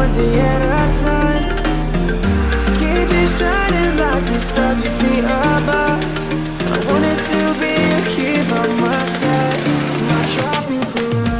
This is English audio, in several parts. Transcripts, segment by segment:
one day at a time. Keep it shining like the stars we see above. I wanted to be here by my side, my tropical love.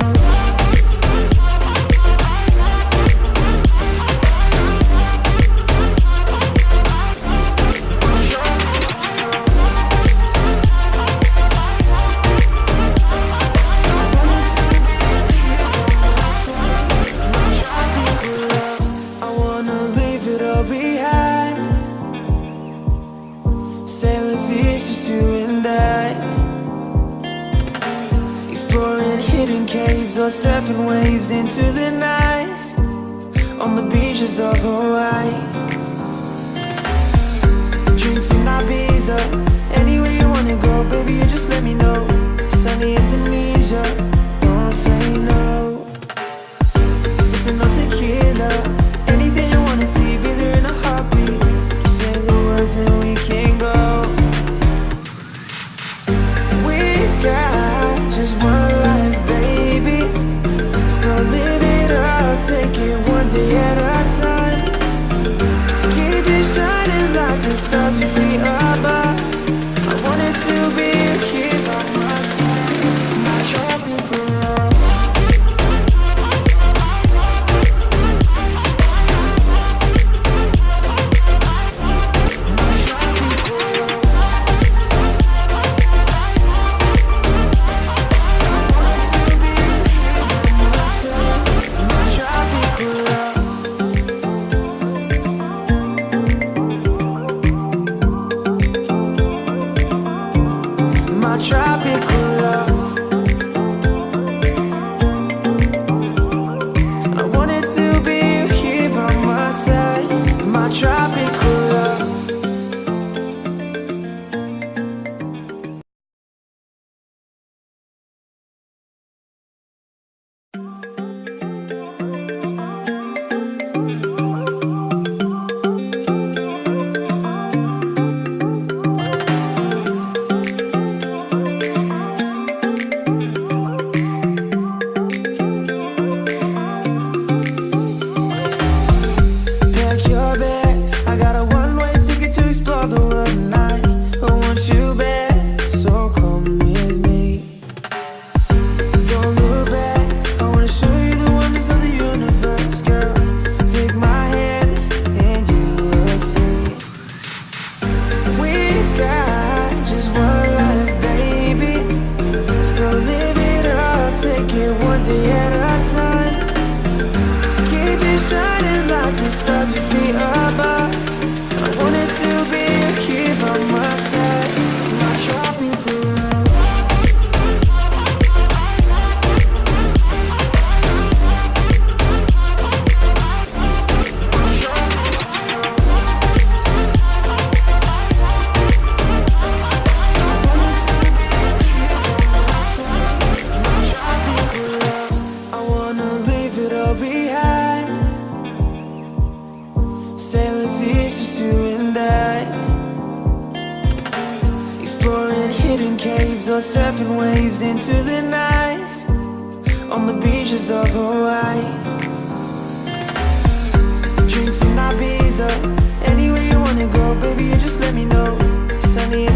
Or surfing waves into the night on the beaches of Hawaii. Drinks in Ibiza, anywhere you wanna go, baby, you just let me know. Sunny Indonesia, don't say no. Sipping on tequila, anything you wanna see, be there in a heartbeat. Just say the words and we can go. We've got just one life, baby, so live it up, take it one day at a time. Keep it shining like the stars we see above. I wanted to be here by my side, my tropical love. Tropical love. I wanted to be here by my side, my tropical love. Or surfing waves into the night on the beaches of Hawaii. Drinks in Ibiza, anywhere you wanna go, baby, you just let me know. Sunny